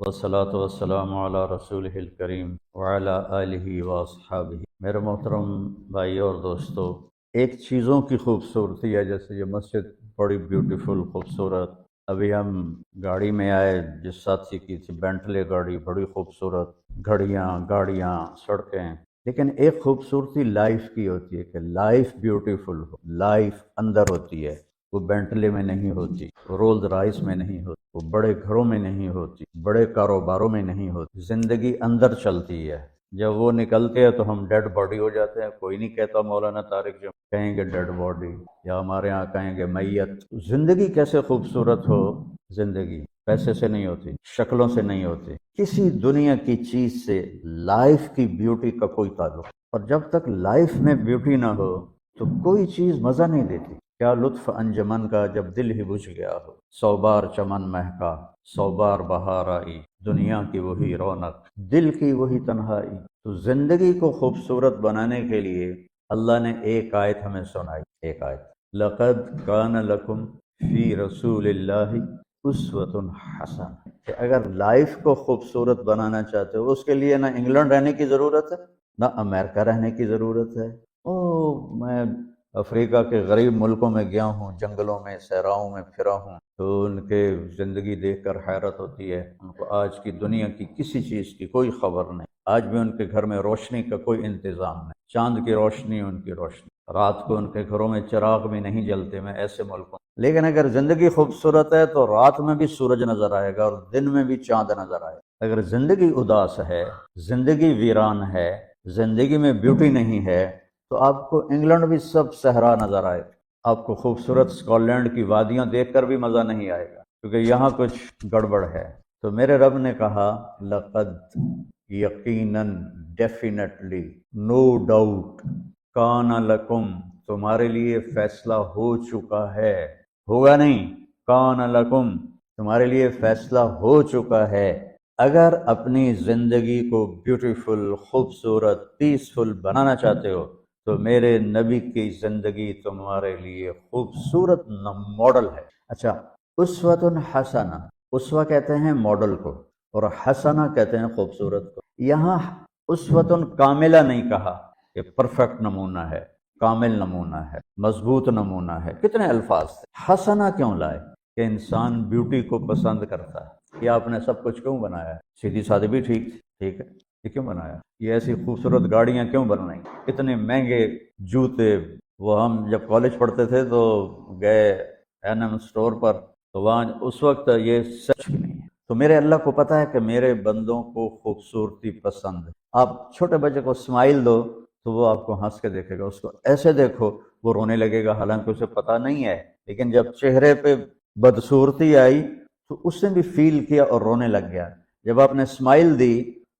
والصلاة والسلام علی رسولہ الکریم وعلی آلہ واصحابہ۔ میرے محترم بھائی اور دوستو، ایک چیزوں کی خوبصورتی ہے، جیسے یہ مسجد بڑی بیوٹیفل خوبصورت۔ ابھی ہم گاڑی میں آئے، جس ساتھی کی تھی بینٹلے گاڑی، بڑی خوبصورت گھڑیاں، گاڑیاں، سڑکیں۔ لیکن ایک خوبصورتی لائف کی ہوتی ہے کہ لائف بیوٹیفل ہو، لائف اندر ہوتی ہے، وہ بینٹلے میں نہیں ہوتی، وہ رولز رائس میں نہیں ہوتی، وہ بڑے گھروں میں نہیں ہوتی، بڑے کاروباروں میں نہیں ہوتی۔ زندگی اندر چلتی ہے۔ جب وہ نکلتے ہیں تو ہم ڈیڈ باڈی ہو جاتے ہیں۔ کوئی نہیں کہتا مولانا طارق جو کہیں گے ڈیڈ باڈی، یا ہمارے ہاں کہیں گے میت۔ زندگی کیسے خوبصورت ہو؟ زندگی پیسے سے نہیں ہوتی، شکلوں سے نہیں ہوتی، کسی دنیا کی چیز سے لائف کی بیوٹی کا کوئی تعلق۔ اور جب تک لائف میں بیوٹی نہ ہو تو کوئی چیز مزہ نہیں دیتی۔ کیا لطف انجمن کا جب دل ہی بجھ گیا ہو، 100 بار چمن مہکا، 100 بار بہار آئی، دنیا کی وہی رونق، دل کی وہی تنہائی۔ تو زندگی کو خوبصورت بنانے کے لیے اللہ نے ایک آیت ہمیں سنائی، ایک آیت، لقد کان لکم فی رسول اللہ اسوۃ حسنہ، کہ اگر لائف کو خوبصورت بنانا چاہتے ہو، اس کے لیے نہ انگلینڈ رہنے کی ضرورت ہے، نہ امریکہ رہنے کی ضرورت ہے۔ میں افریقہ کے غریب ملکوں میں گیا ہوں، جنگلوں میں، صحراؤں میں پھرا ہوں، تو ان کے زندگی دیکھ کر حیرت ہوتی ہے۔ ان کو آج کی دنیا کی کسی چیز کی کوئی خبر نہیں۔ آج بھی ان کے گھر میں روشنی کا کوئی انتظام نہیں، چاند کی روشنی ان کی روشنی، رات کو ان کے گھروں میں چراغ بھی نہیں جلتے۔ میں ایسے ملکوں، لیکن اگر زندگی خوبصورت ہے تو رات میں بھی سورج نظر آئے گا اور دن میں بھی چاند نظر آئے گا۔ اگر زندگی اداس ہے، زندگی ویران ہے، زندگی میں بیوٹی نہیں ہے، تو آپ کو انگلینڈ بھی سب صحرا نظر آئے گا، آپ کو خوبصورت اسکاٹ لینڈ کی وادیاں دیکھ کر بھی مزہ نہیں آئے گا، کیونکہ یہاں کچھ گڑبڑ ہے۔ تو میرے رب نے کہا لقد، یقیناً، ڈیفینیٹلی، نو ڈاؤٹ، کان لکم، تمہارے لیے فیصلہ ہو چکا ہے، ہوگا نہیں، کان لکم، تمہارے لیے فیصلہ ہو چکا ہے۔ اگر اپنی زندگی کو بیوٹیفل، خوبصورت، پیسفل بنانا چاہتے ہو تو میرے نبی کی زندگی تمہارے لیے خوبصورت ماڈل ہے۔ اچھا، اسوۃ حسنہ، اسوہ کہتے ہیں ماڈل کو، اور حسنہ کہتے ہیں خوبصورت کو۔ یہاں اسوۃ کاملہ نہیں کہا کہ پرفیکٹ نمونہ ہے، کامل نمونہ ہے، مضبوط نمونہ ہے، کتنے الفاظ تھے۔ حسنہ کیوں لائے؟ کہ انسان بیوٹی کو پسند کرتا ہے۔ یہ آپ نے سب کچھ کیوں بنایا ہے؟ سیدھی سادھی بھی ٹھیک تھی، ٹھیک ہے، یہ کیوں بنایا؟ یہ ایسی خوبصورت گاڑیاں کیوں بنائیں؟ اتنے مہنگے جوتے۔ وہ ہم جب کالج پڑھتے تھے تو گئے این اسٹور پر، تو وہاں اس وقت یہ سچ نہیں ہے۔ تو میرے اللہ کو پتہ ہے کہ میرے بندوں کو خوبصورتی پسند ہے۔ آپ چھوٹے بچے کو اسمائل دو تو وہ آپ کو ہنس کے دیکھے گا، اس کو ایسے دیکھو وہ رونے لگے گا، حالانکہ اسے پتہ نہیں ہے، لیکن جب چہرے پہ بدصورتی آئی تو اس نے بھی فیل کیا اور رونے لگ گیا۔ جب آپ نے اسمائل دی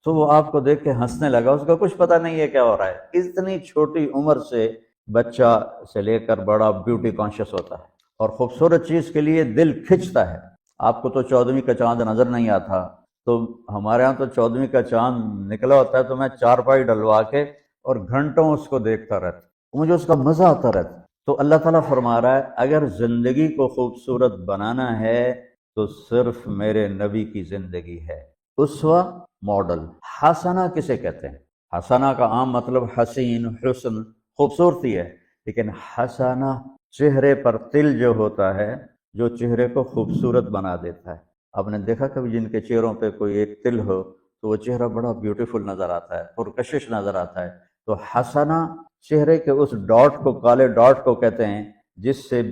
تو وہ آپ کو دیکھ کے ہنسنے لگا، اس کا کچھ پتہ نہیں ہے کیا ہو رہا ہے۔ اتنی چھوٹی عمر سے بچہ سے لے کر بڑا بیوٹی کانشیس ہوتا ہے، اور خوبصورت چیز کے لیے دل کھنچتا ہے۔ آپ کو تو 14ویں کا چاند نظر نہیں آتا، تو ہمارے ہاں تو 14ویں کا چاند نکلا ہوتا ہے تو میں چارپائی ڈلوا کے اور گھنٹوں اس کو دیکھتا رہتا، مجھے اس کا مزہ آتا رہتا۔ تو اللہ تعالیٰ فرما رہا ہے اگر زندگی کو خوبصورت بنانا ہے تو صرف میرے نبی کی زندگی ہے، اسوہ، ماڈل۔ حسنہ کسے کہتے ہیں؟ حسنہ کا عام مطلب حسین، حسن، خوبصورتی ہے، لیکن حسنہ چہرے پر تل جو ہوتا ہے، جو چہرے کو خوبصورت بنا دیتا ہے۔ آپ نے دیکھا کبھی جن کے چہروں پہ کوئی ایک تل ہو تو وہ چہرہ بڑا بیوٹیفل نظر آتا ہے، پرکشش نظر آتا ہے۔ تو حسنہ چہرے کے اس ڈاٹ کو، کالے ڈاٹ کو کہتے ہیں جس سے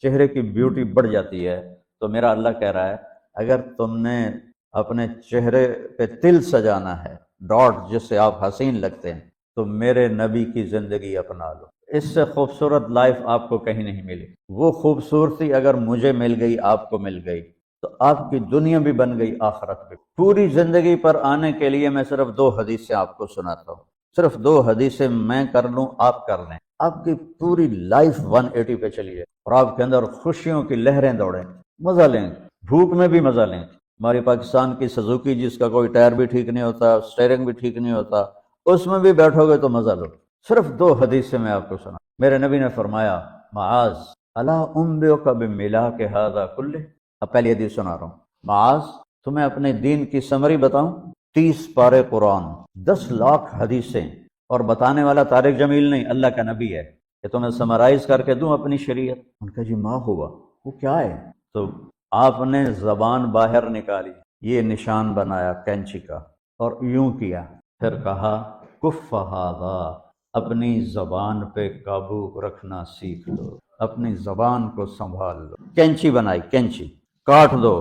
چہرے کی بیوٹی بڑھ جاتی ہے۔ تو میرا اللہ کہہ رہا ہے اگر تم نے اپنے چہرے پہ تل سجانا ہے، ڈاٹ جس سے آپ حسین لگتے ہیں، تو میرے نبی کی زندگی اپنا لو۔ اس سے خوبصورت لائف آپ کو کہیں نہیں ملی۔ وہ خوبصورتی اگر مجھے مل گئی، آپ کو مل گئی، تو آپ کی دنیا بھی بن گئی، آخرت بھی۔ پوری زندگی پر آنے کے لیے میں صرف 2 حدیثیں آپ کو سناتا ہوں، صرف 2 حدیثیں میں کر لوں، آپ کر لیں، آپ کی پوری لائف 180 پہ چلیے، اور آپ کے اندر خوشیوں کی لہریں دوڑیں، مزہ لیں، بھوک میں بھی مزہ لیں۔ ہماری پاکستان کی سزوکی جس کا کوئی ٹائر بھی ٹھیک نہیں ہوتا، سٹیئرنگ بھی ٹھیک نہیں ہوتا، اس میں بھی بیٹھو گے تو مزہ لو۔ صرف 2 حدیثیں میں آپ کو سنا۔ میرے نبی نے فرمایا معاذ الا انبئک بملاک ھذا کلہ۔ اب پہلی حدیث سنا رہا ہوں۔ معاذ، تمہیں اپنے دین کی سمری بتاؤں؟ 30 پارے قرآن، 10 لاکھ حدیثیں، اور بتانے والا طارق جمیل نہیں، اللہ کا نبی ہے، کہ تمہیں سمرائز کر کے دوں اپنی شریعت؟ ان کا جی ماں ہوا، وہ کیا ہے؟ تو آپ نے زبان باہر نکالی، یہ نشان بنایا کینچی کا، اور یوں کیا، پھر کہا کف ھذا، اپنی زبان پہ قابو رکھنا سیکھ لو، اپنی زبان کو سنبھال لو۔ کینچی بنائی، کینچی کاٹ دو۔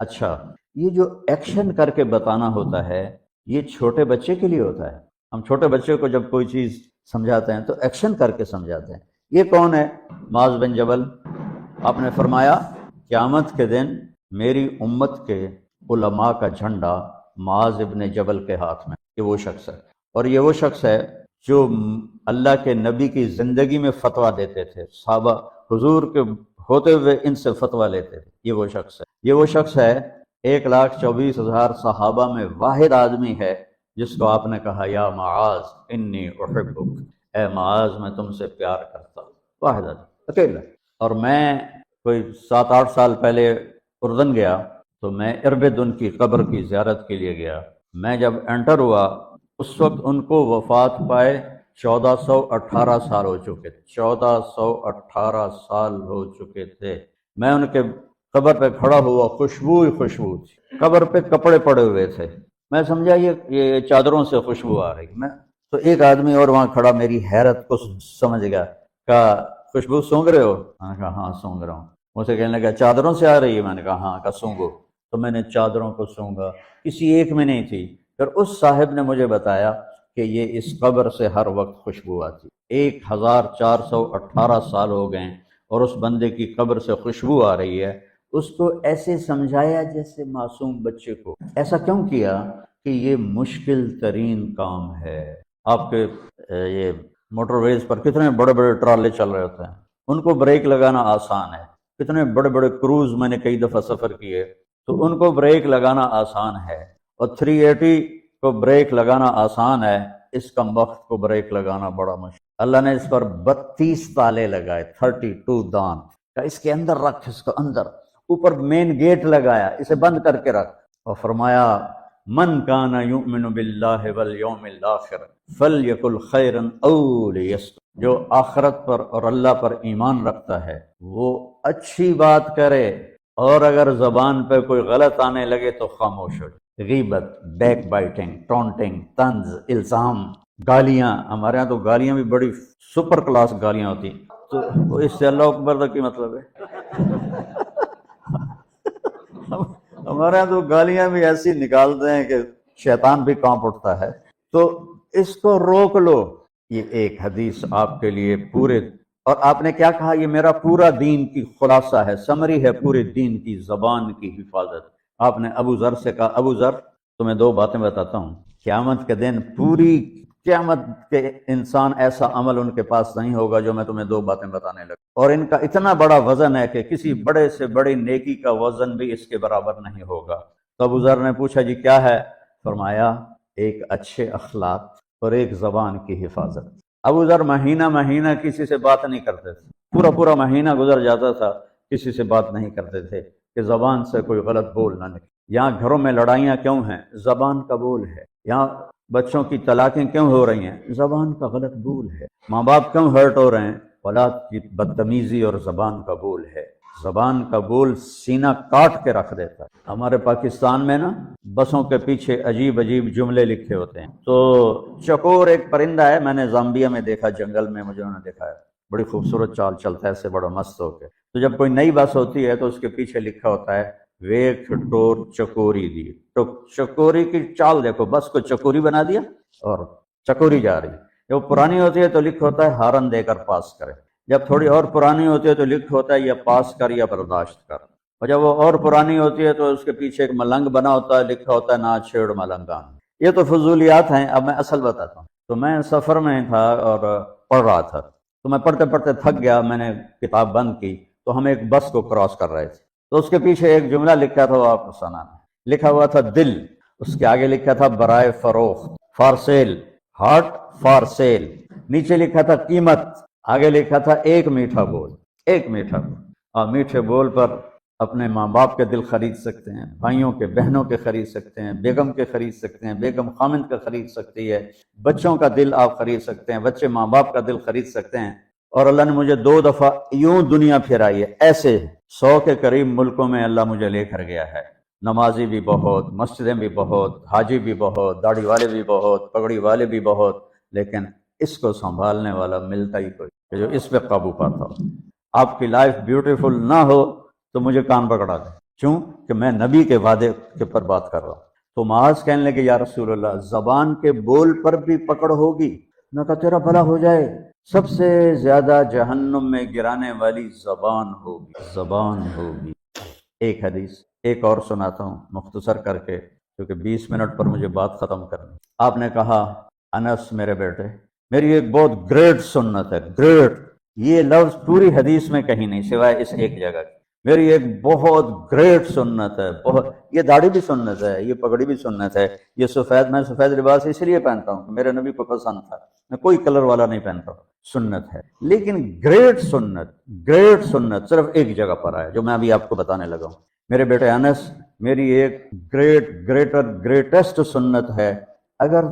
اچھا، یہ جو ایکشن کر کے بتانا ہوتا ہے، یہ چھوٹے بچے کے لیے ہوتا ہے۔ ہم چھوٹے بچے کو جب کوئی چیز سمجھاتے ہیں تو ایکشن کر کے سمجھاتے ہیں۔ یہ کون ہے؟ معاذ بن جبل۔ آپ نے فرمایا قیامت کے دن میری امت کے علماء کا جھنڈا معاذ ابن جبل کے ہاتھ میں، یہ وہ شخص ہے، اور یہ وہ شخص ہے جو اللہ کے نبی کی زندگی میں فتویٰ دیتے تھے، صحابہ حضور کے ہوتے ہوئے ان سے فتویٰ لیتے تھے۔ یہ وہ شخص ہے، یہ وہ شخص ہے 1,24,000 صحابہ میں واحد آدمی ہے جس کو آپ نے کہا یا معاذ انی احبک، اے معاذ میں تم سے پیار کرتا ہوں، واحد آدمی، اکیلا۔ اور میں کوئی 7-8 سال پہلے اردن گیا تو میں اربد ان کی قبر کی زیارت کے لیے گیا۔ میں جب انٹر ہوا اس وقت ان کو وفات پائے 1418 سال ہو چکے تھے، 1418 سال ہو چکے تھے۔ میں ان کے قبر پہ کھڑا ہوا، خوشبو ہی خوشبو تھی، قبر پہ کپڑے پڑے ہوئے تھے، میں سمجھا یہ چادروں سے خوشبو آ رہی۔ میں تو ایک آدمی اور وہاں کھڑا میری حیرت کو سمجھ گیا، کہا خوشبو سونگ رہے ہو؟ میں نے کہا ہاں سونگ رہا ہوں۔ مجھ سے کہنے لگا چادروں سے آ رہی ہے؟ میں نے کہا ہاں۔ کہا سونگو۔ تو میں نے چادروں کو سونگا، کسی ایک میں نہیں تھی۔ پھر اس صاحب نے مجھے بتایا کہ یہ اس قبر سے ہر وقت خوشبو آتی، 1418 سال ہو گئے اور اس بندے کی قبر سے خوشبو آ رہی ہے۔ اس کو ایسے سمجھایا جیسے معصوم بچے کو۔ ایسا کیوں کیا؟ کہ یہ مشکل ترین کام ہے۔ آپ کے یہ موٹر ویز پر کتنے بڑے بڑے ٹرالے چل رہے ہوتے ہیں، ان کو بریک لگانا آسان ہے۔ کتنے بڑے بڑے کروز میں نے کئی دفعہ سفر کیے تو ان کو بریک لگانا آسان ہے، اور 380 کو بریک لگانا آسان ہے، اس کم وقت کو بریک لگانا بڑا مشکل۔ اللہ نے اس پر 32 تالے لگائے، 32 دانت کا، اس کے اندر رکھ، اس کو اندر، اوپر مین گیٹ لگایا، اسے بند کر کے رکھ، اور فرمایا من کان یؤمن باللہ والیوم الاخر فلیقل خیرا او لیصمت، جو آخرت پر اور اللہ پر ایمان رکھتا ہے وہ اچھی بات کرے، اور اگر زبان پہ کوئی غلط آنے لگے تو خاموش ہو جائے۔ غیبت، بیک بائٹنگ، ٹونٹنگ، طنز، الزام، گالیاں، ہمارے ہاں تو گالیاں بھی بڑی سپر کلاس گالیاں ہوتی، تو اس سے اللہ اکبر کا کی مطلب ہے؟ ہمارے یہاں تو گالیاں بھی ایسی نکالتے ہیں کہ شیطان بھی کانپ اٹھتا ہے۔ تو اس کو روک لو۔ یہ ایک حدیث آپ کے لیے پورے، اور آپ نے کیا کہا؟ یہ میرا پورا دین کی خلاصہ ہے، سمری ہے پورے دین کی، زبان کی حفاظت۔ آپ نے ابو ذر سے کہا ابو ذر تمہیں 2 باتیں بتاتا ہوں، قیامت کے دن پوری قیامت کے انسان ایسا عمل ان کے پاس نہیں ہوگا جو میں تمہیں 2 باتیں بتانے لگا، اور ان کا اتنا بڑا وزن ہے کہ کسی بڑے سے بڑی نیکی کا وزن بھی اس کے برابر نہیں ہوگا۔ تو ابو ذر نے پوچھا جی کیا ہے؟ فرمایا ایک اچھے اخلاق اور ایک زبان کی حفاظت۔ ابو ذر مہینہ مہینہ کسی سے بات نہیں کرتے تھے، پورا مہینہ گزر جاتا تھا کسی سے بات نہیں کرتے تھے کہ زبان سے کوئی غلط بول نہ نکلے۔ یہاں گھروں میں لڑائیاں کیوں ہیں؟ زبان کا بول ہے۔ یہاں بچوں کی طلاقیں کیوں ہو رہی ہیں؟ زبان کا غلط بول ہے۔ ماں باپ کیوں ہرٹ ہو رہے ہیں؟ اولاد کی بدتمیزی اور زبان کا بول ہے۔ زبان کا بول سینہ کاٹ کے رکھ دیتا ہے۔ ہمارے پاکستان میں نا بسوں کے پیچھے عجیب عجیب جملے لکھے ہوتے ہیں۔ تو چکور ایک پرندہ ہے، میں نے زامبیا میں دیکھا، جنگل میں مجھے انہوں نے دیکھا ہے، بڑی خوبصورت چال چلتا ہے ایسے بڑا مست ہو کے۔ تو جب کوئی نئی بس ہوتی ہے تو اس کے پیچھے لکھا ہوتا ہے ویک ٹور چکوری دی، تو چکوری کی چال دیکھو، بس کو چکوری بنا دیا اور چکوری جا رہی۔ جب پرانی ہوتی ہے تو لکھ ہوتا ہے ہارن دے کر پاس کرے، جب تھوڑی اور پرانی ہوتی ہے تو لکھ ہوتا ہے یا پاس کر یا برداشت کر، اور جب وہ اور پرانی ہوتی ہے تو اس کے پیچھے ایک ملنگ بنا ہوتا ہے، لکھا ہوتا ہے نہ چھیڑ ملنگان۔ یہ تو فضولیات ہیں، اب میں اصل بتاتا ہوں۔ تو میں سفر میں تھا اور پڑھ رہا تھا، تو میں پڑھتے پڑھتے تھک گیا، میں نے کتاب بند کی، تو ہم ایک بس کو کراس کر رہے تھے، تو اس کے پیچھے ایک جملہ لکھا تھا، وہ آپ کو سنانا، لکھا ہوا تھا دل، اس کے آگے لکھا تھا برائے فروخت، for sale, heart for sale, نیچے لکھا تھا قیمت، آگے لکھا تھا ایک میٹھا بول، ایک میٹھا بول۔ اور میٹھے بول پر اپنے ماں باپ کے دل خرید سکتے ہیں، بھائیوں کے بہنوں کے خرید سکتے ہیں، بیگم کے خرید سکتے ہیں، بیگم خامند کا خرید سکتی ہے، بچوں کا دل آپ خرید سکتے ہیں، بچے ماں باپ کا دل خرید سکتے ہیں۔ اور اللہ نے مجھے 2 دفعہ یوں دنیا پھرائی ہے، ایسے 100 کے قریب ملکوں میں اللہ مجھے لے کر گیا ہے، نمازی بھی بہت، مسجدیں بھی بہت، حاجی بھی بہت، داڑھی والے بھی بہت، پگڑی والے بھی بہت، لیکن اس کو سنبھالنے والا ملتا ہی کوئی کہ جو اس پہ قابو پاتا ہو۔ آپ کی لائف بیوٹیفل نہ ہو تو مجھے کان پکڑا دیں، کیوں کہ میں نبی کے وعدے کے پر بات کر رہا ہوں۔ تو معاذ کہنے لگے یا رسول اللہ زبان کے بول پر بھی پکڑ ہوگی؟ میں کہا تیرا بھلا ہو جائے، سب سے زیادہ جہنم میں گرانے والی زبان ہوگی، زبان ہوگی۔ ایک حدیث ایک اور سناتا ہوں مختصر کر کے، کیونکہ 20 منٹ پر مجھے بات ختم کرنی۔ آپ نے کہا انس میرے بیٹے، میری ایک بہت گریٹ سنت ہے، گریٹ، یہ لفظ پوری حدیث میں کہیں نہیں سوائے اس ایک جگہ کی، میری ایک بہت گریٹ سنت ہے، بہت، یہ داڑھی بھی سنت ہے، یہ پگڑی بھی سنت ہے، یہ سفید، میں سفید لباس اس لیے پہنتا ہوں کہ میرے نبی کو پسند تھا، میں کوئی کلر والا نہیں پہنتا ہوں، سنت ہے، لیکن گریٹ سنت، گریٹ سنت صرف ایک جگہ پر ہے جو میں ابھی آپ کو بتانے لگا ہوں۔ میرے بیٹے انس، میری ایک گریٹسٹ سنت ہے، اگر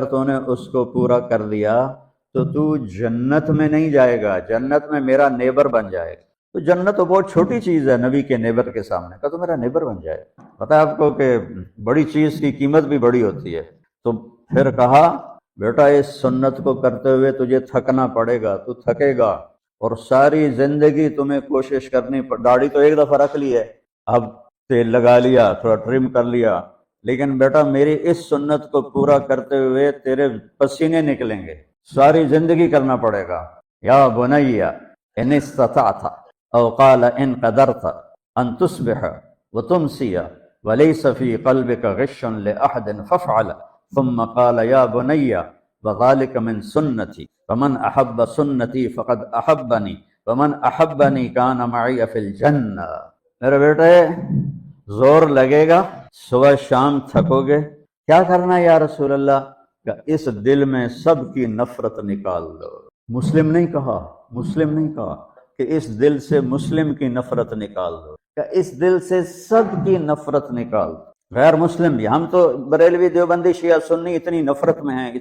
تو نے اس کو پورا کر لیا تو جنت میں نہیں جائے گا، جنت میں میرا نیبر بن جائے گا۔ تو جنت تو بہت چھوٹی چیز ہے نبی کے نیبر کے سامنے، کہا تو میرا نیبر بن جائے گا۔ پتہ ہے آپ کو کہ بڑی چیز کی قیمت بھی بڑی ہوتی ہے۔ تو پھر کہا بیٹا اس سنت کو کرتے ہوئے تجھے تھکنا پڑے گا، تو تھکے گا، اور ساری زندگی تمہیں کوشش کرنی داڑھی تو ایک دفعہ رکھ لی ہے، اب تیل لگا لیا، تھوڑا ٹرم کر لیا، لیکن بیٹا میری اس سنت کو پورا کرتے ہوئے تیرے پسینے نکلیں گے، ساری زندگی کرنا پڑے گا۔ یا بنی ان استطعت او قال ان قدرت ان تصبح وتمسی وليس في قلبك غش لأحد فافعل، ثم قال یا بنی وذلك من سنتی فمن احب سنتی فقد احبنی ومن احبنی کان معی فی الجنہ۔ میرے بیٹے زور لگے گا، صبح شام تھکو گے، کیا کرنا ہے یا رسول اللہ؟ کہ اس دل میں سب کی نفرت نکال دو۔ مسلم نہیں کہا کہ اس دل سے مسلم کی نفرت نکال دو، کہ اس دل سے سب کی نفرت نکال دو، غیر مسلم بھی۔ ہم تو بریلوی دیوبندی شیعہ سنی اتنی نفرت میں ہیں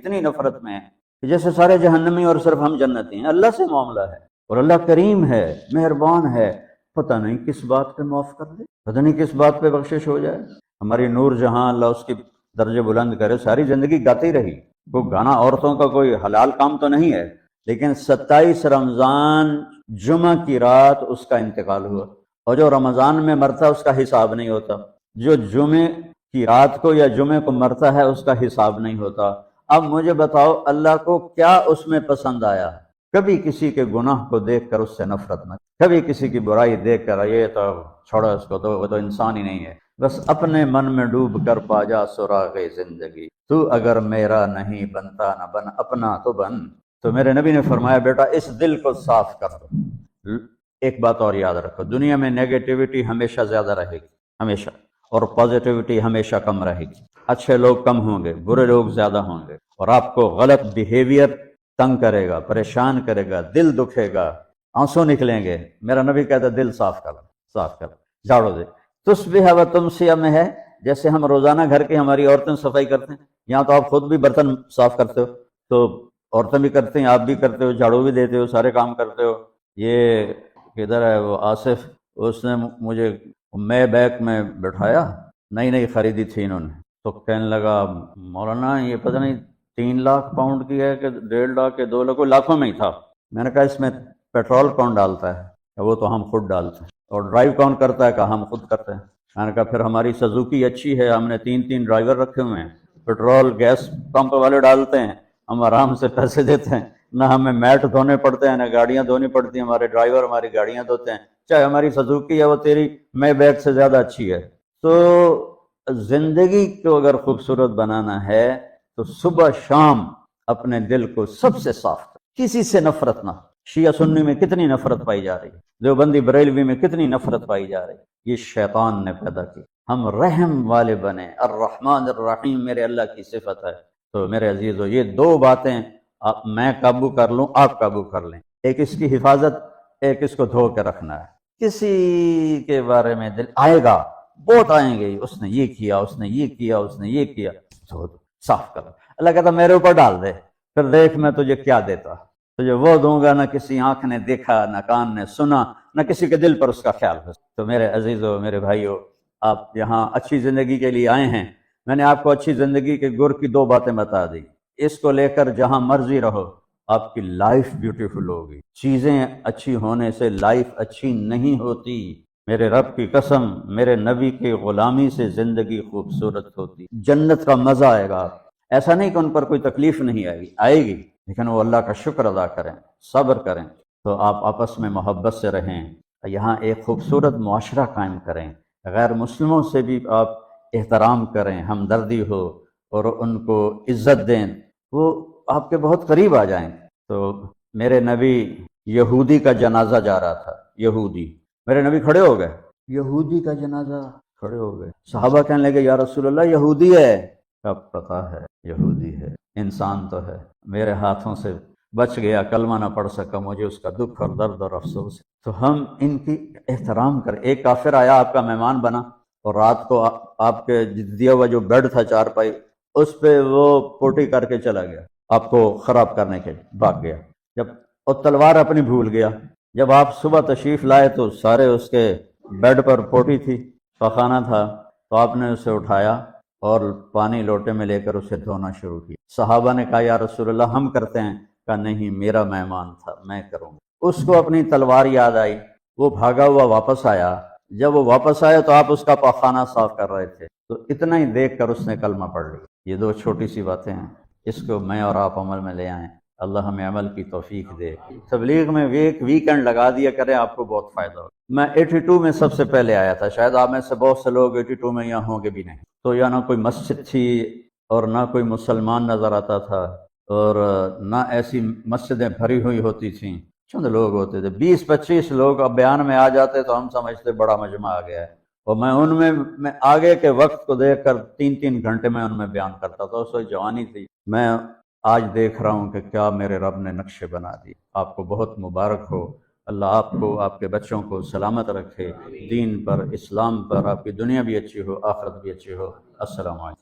کہ جیسے سارے جہنمی اور صرف ہم جنتی ہیں۔ اللہ سے معاملہ ہے، اور اللہ کریم ہے، مہربان ہے، پتہ نہیں کس بات پہ معاف کر دے، پتہ نہیں کس بات پہ بخشش ہو جائے۔ ہماری نور جہاں اللہ اس کی درجے بلند کرے، ساری زندگی گاتی رہی، وہ گانا عورتوں کا کوئی حلال کام تو نہیں ہے، لیکن 27 رمضان جمعہ کی رات اس کا انتقال ہوا، اور جو رمضان میں مرتا اس کا حساب نہیں ہوتا، جو جمعے کی رات کو یا جمعے کو مرتا ہے اس کا حساب نہیں ہوتا۔ اب مجھے بتاؤ اللہ کو کیا اس میں پسند آیا؟ کبھی کسی کے گناہ کو دیکھ کر اس سے نفرت نہ، کبھی کسی کی برائی دیکھ کر یہ تو چھوڑو اس کو، تو وہ تو انسان ہی نہیں ہے، بس اپنے من میں ڈوب کر پا جا سراغ زندگی، تو اگر میرا نہیں بنتا نہ بن اپنا تو بن۔ تو میرے نبی نے فرمایا بیٹا اس دل کو صاف کر دو۔ ایک بات اور یاد رکھو، دنیا میں نیگیٹیوٹی ہمیشہ زیادہ رہے گی، ہمیشہ، اور پازیٹیوٹی ہمیشہ کم رہے گی۔ اچھے لوگ کم ہوں گے، برے لوگ زیادہ ہوں گے، اور آپ کو غلط بیہیویئر تنگ کرے گا، پریشان کرے گا، دل دکھے گا، آنسو نکلیں گے۔ میرا نبی کہتا ہے دل صاف کر، جھاڑو دے۔ تصبح و تمسی میں ہے جیسے ہم روزانہ گھر کی ہماری عورتیں صفائی کرتے ہیں، یہاں تو آپ خود بھی برتن صاف کرتے ہو، تو عورتیں بھی کرتے ہیں، آپ بھی کرتے ہو، جھاڑو بھی دیتے ہو، سارے کام کرتے ہو۔ یہ کدھر ہے وہ آصف، اس نے مجھے میں بیک میں بٹھایا، نئی خریدی تھی انہوں نے، تو کہنے لگا مولانا یہ پتہ نہیں 3 لاکھ پاؤنڈ کی ہے کہ 1.5 لاکھ کے 2 لاکھ، لاکھوں میں ہی تھا۔ میں نے کہا اس میں پیٹرول کون ڈالتا ہے؟ وہ تو ہم خود ڈالتے ہیں۔ اور ڈرائیو کون کرتا ہے؟ کہ ہم خود کرتے ہیں۔ میں نے کہا پھر ہماری سزوکی اچھی ہے، ہم نے 3 ڈرائیور رکھے ہوئے ہیں، پیٹرول گیس پمپ والے ڈالتے ہیں، ہم آرام سے پیسے دیتے ہیں، نہ ہمیں میٹ دھونے پڑتے ہیں، نہ گاڑیاں دھونی پڑتی ہیں، ہمارے ڈرائیور ہماری گاڑیاں دھوتے ہیں، چاہے ہماری سزوکی ہے وہ تیری میں بیگ سے زیادہ اچھی ہے۔ تو زندگی کو اگر خوبصورت بنانا ہے تو صبح شام اپنے دل کو سب سے صاف کر، کسی سے نفرت نہ۔ شیعہ سنی میں کتنی نفرت پائی جا رہی ہے، دیوبندی بریلوی میں کتنی نفرت پائی جا رہی ہے، یہ شیطان نے پیدا کی۔ ہم رحم والے بنے، الرحمن الرحیم میرے اللہ کی صفت ہے۔ تو میرے عزیزو یہ 2 باتیں میں قابو کر لوں، آپ قابو کر لیں، ایک اس کی حفاظت، ایک اس کو دھو کے رکھنا ہے۔ کسی کے بارے میں دل آئے گا، بہت آئیں گے، اس نے یہ کیا، اس نے یہ کیا، اس نے یہ کیا، تو صاف کر۔ اللہ کہتا میرے اوپر ڈال دے، پھر دیکھ میں تجھے کیا دیتا، تجھے وہ دوں گا نہ کسی آنکھ نے دیکھا، نہ کان نے سنا، نہ کسی کے دل پر اس کا خیال ہو۔ تو میرے عزیزو، میرے بھائیو، آپ یہاں اچھی زندگی کے لیے آئے ہیں۔ میں نے آپ کو اچھی زندگی کے گر کی 2 باتیں بتا دی، اس کو لے کر جہاں مرضی رہو، آپ کی لائف بیوٹیفل ہوگی۔ چیزیں اچھی ہونے سے لائف اچھی نہیں ہوتی۔ میرے رب کی قسم، میرے نبی کی غلامی سے زندگی خوبصورت ہوتی، جنت کا مزہ آئے گا۔ ایسا نہیں کہ ان پر کوئی تکلیف نہیں آئے گی، لیکن وہ اللہ کا شکر ادا کریں، صبر کریں، تو آپ آپس میں محبت سے رہیں، یہاں ایک خوبصورت معاشرہ قائم کریں، غیر مسلموں سے بھی آپ احترام کریں، ہمدردی ہو اور ان کو عزت دیں، وہ آپ کے بہت قریب آ جائیں۔ تو میرے نبی یہودی کا جنازہ جا رہا تھا، یہودی، میرے نبی کھڑے ہو گئے، یہودی کا جنازہ، کھڑے ہو گئے۔ صحابہ کہنے لگے یا رسول اللہ یہودی ہے۔ کب پتا ہے یہودی ہے، انسان تو ہے، میرے ہاتھوں سے بچ گیا، کلمہ نہ پڑھ سکا، مجھے اس کا دکھ اور درد اور افسوس ہے۔ تو ہم ان کی احترام کریں۔ ایک کافر آیا، آپ کا مہمان بنا، اور رات کو آپ کے دیا ہوا جو بیڈ تھا چارپائی، اس پہ وہ پوٹی کر کے چلا گیا، آپ کو خراب کرنے کے بھاگ گیا، جب اور تلوار اپنی بھول گیا۔ جب آپ صبح تشریف لائے تو سارے اس کے بیڈ پر پوٹی تھی، پخانہ تھا، تو آپ نے اسے اٹھایا اور پانی لوٹے میں لے کر اسے دھونا شروع کیا۔ صحابہ نے کہا یا رسول اللہ ہم کرتے ہیں، کہا نہیں، میرا مہمان تھا، میں کروں گا۔ اس کو اپنی تلوار یاد آئی، وہ بھاگا ہوا واپس آیا۔ جب وہ واپس آیا تو آپ اس کا پخانہ صاف کر رہے تھے، تو اتنا ہی دیکھ کر اس نے کلمہ پڑھ لیا۔ یہ 2 چھوٹی سی باتیں ہیں، اس کو میں اور آپ عمل میں لے آئیں، اللہ ہمیں عمل کی توفیق دے۔ تبلیغ میں ایک ویکنڈ لگا دیا کریں، آپ کو بہت فائدہ ہوگا۔ میں 82 میں سب سے پہلے آیا تھا، شاید آپ میں سے بہت سے لوگ 82 میں یہاں ہوں گے بھی نہیں۔ تو یہاں نہ کوئی مسجد تھی اور نہ کوئی مسلمان نظر آتا تھا، اور نہ ایسی مسجدیں بھری ہوئی ہوتی تھیں، چند لوگ ہوتے تھے، 20-25 لوگ اب بیان میں آ جاتے تو ہم سمجھتے بڑا مجمع آ گیا ہے، اور میں ان میں آگے کے وقت کو دیکھ کر 3 گھنٹے میں ان میں بیان کرتا تھا۔ اس وقت جوانی تھی۔ میں آج دیکھ رہا ہوں کہ کیا میرے رب نے نقشے بنا دی۔ آپ کو بہت مبارک ہو، اللہ آپ کو، آپ کے بچوں کو سلامت رکھے، دین پر، اسلام پر، آپ کی دنیا بھی اچھی ہو، آخرت بھی اچھی ہو۔ السلام علیکم۔